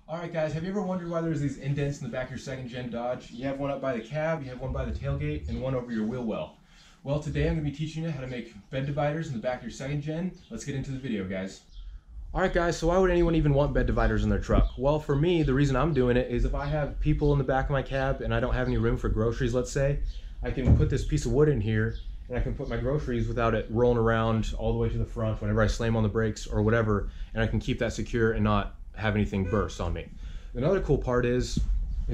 Alright guys, have you ever wondered why there's these indents in the back of your second gen Dodge? You have one up by the cab, you have one by the tailgate, and one over your wheel well. Well, today I'm going to be teaching you how to make bed dividers in the back of your second gen. Let's get into the video, guys. Alright guys, so why would anyone even want bed dividers in their truck? Well, for me, the reason I'm doing it is if I have people in the back of my cab and I don't have any room for groceries, let's say, I can put this piece of wood in here and I can put my groceries without it rolling around all the way to the front whenever I slam on the brakes or whatever, and I can keep that secure and not have anything burst on me. Another cool part is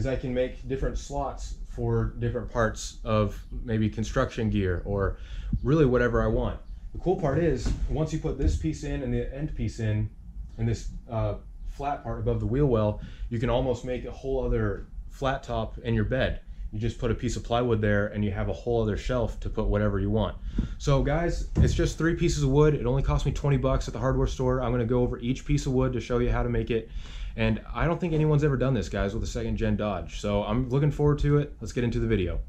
I can make different slots for different parts of maybe construction gear or really whatever I want. The cool part is once you put this piece in and the end piece in and this flat part above the wheel well, you can almost make a whole other flat top in your bed. You just put a piece of plywood there and you have a whole other shelf to put whatever you want. So guys, it's just 3 pieces of wood. It only cost me 20 bucks at the hardware store. I'm gonna go over each piece of wood to show you how to make it. And I don't think anyone's ever done this, guys, with a second gen Dodge. So I'm looking forward to it. Let's get into the video.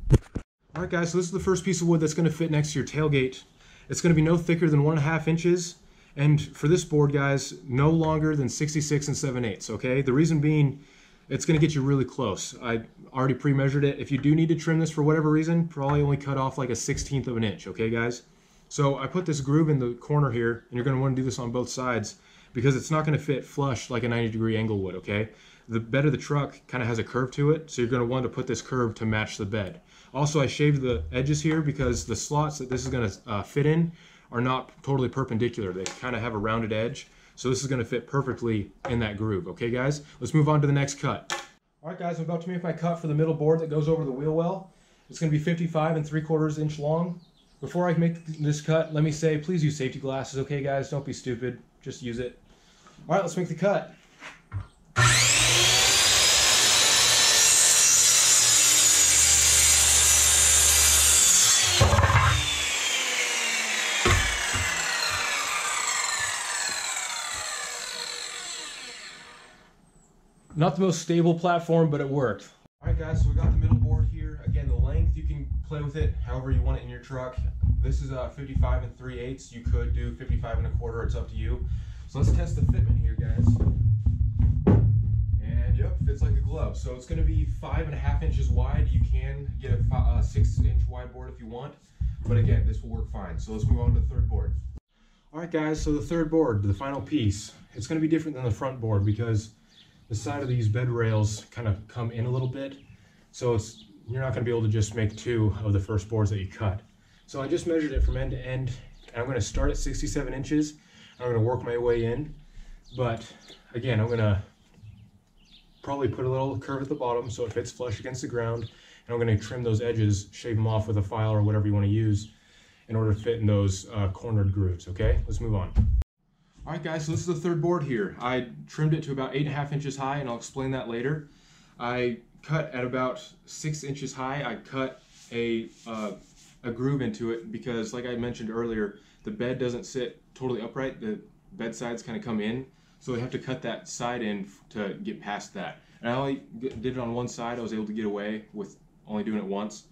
All right guys, so this is the first piece of wood that's gonna fit next to your tailgate. It's gonna be no thicker than 1.5 inches. And for this board, guys, no longer than 66 7/8, okay? The reason being, it's going to get you really close. I already pre-measured it. If you do need to trim this for whatever reason, probably only cut off like a 1/16 of an inch, okay guys? So I put this groove in the corner here, and you're going to want to do this on both sides because it's not going to fit flush like a 90-degree angle would, okay? The bed of the truck kind of has a curve to it, so you're going to want to put this curve to match the bed. Also, I shaved the edges here because the slots that this is going to fit in are not totally perpendicular. They kind of have a rounded edge. So this is going to fit perfectly in that groove. Okay guys, let's move on to the next cut. Alright guys, I'm about to make my cut for the middle board that goes over the wheel well. It's going to be 55 3/4 inch long. Before I make this cut, let me say please use safety glasses, okay guys? Don't be stupid, just use it. Alright, let's make the cut. Not the most stable platform, but it worked. Alright guys, so we got the middle board here. Again, the length, you can play with it however you want it in your truck. This is 55 3/8. You could do 55 1/4, it's up to you. So let's test the fitment here, guys. And yep, fits like a glove. So it's gonna be 5.5 inches wide. You can get a 6-inch wide board if you want. But again, this will work fine. So let's move on to the third board. Alright guys, so the third board, the final piece, it's gonna be different than the front board because the side of these bed rails kind of come in a little bit, so you're not going to be able to just make 2 of the first boards that you cut. So I just measured it from end to end, and I'm going to start at 67 inches. I'm going to work my way in, but again, I'm going to probably put a little curve at the bottom so it fits flush against the ground, and I'm going to trim those edges, shave them off with a file or whatever you want to use in order to fit in those cornered grooves. Okay, let's move on. Alright guys, so this is the third board here. I trimmed it to about 8.5 inches high, and I'll explain that later. I cut at about 6 inches high. I cut a groove into it because, like I mentioned earlier, the bed doesn't sit totally upright. The bed sides kind of come in, so we have to cut that side in to get past that. And I only did it on one side. I was able to get away with only doing it once.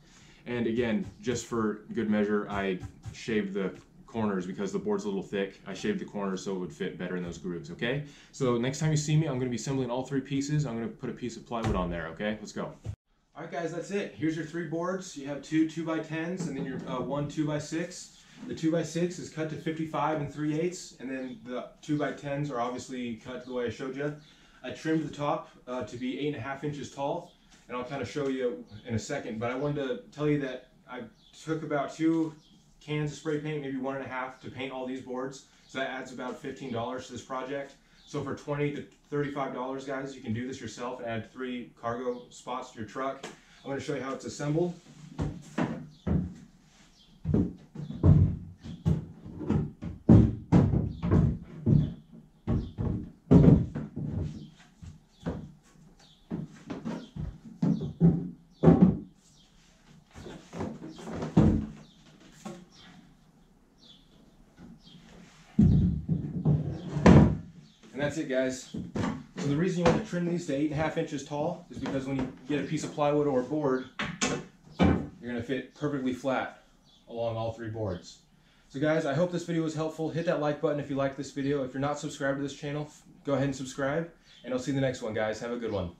And again, just for good measure, I shaved the corners because the board's a little thick. I shaved the corners so it would fit better in those grooves, okay? So next time you see me, I'm going to be assembling all 3 pieces. I'm going to put a piece of plywood on there, okay? Let's go. Alright guys, that's it. Here's your 3 boards. You have 2 2x10s and then your 1 2x6. The 2x6 is cut to 55 3/8, and then the 2x10s are obviously cut the way I showed you. I trimmed the top to be 8.5 inches tall, and I'll kind of show you in a second, but I wanted to tell you that I took about 2 cans of spray paint, maybe 1.5, to paint all these boards. So that adds about $15 to this project. So for $20 to $35, guys, you can do this yourself and add 3 cargo spots to your truck. I'm going to show you how it's assembled. That's it, guys. So the reason you want to trim these to 8.5 inches tall is because when you get a piece of plywood or a board, you're going to fit perfectly flat along all 3 boards. So guys, I hope this video was helpful. Hit that like button if you liked this video. If you're not subscribed to this channel, go ahead and subscribe. and I'll see you in the next one, guys. Have a good one.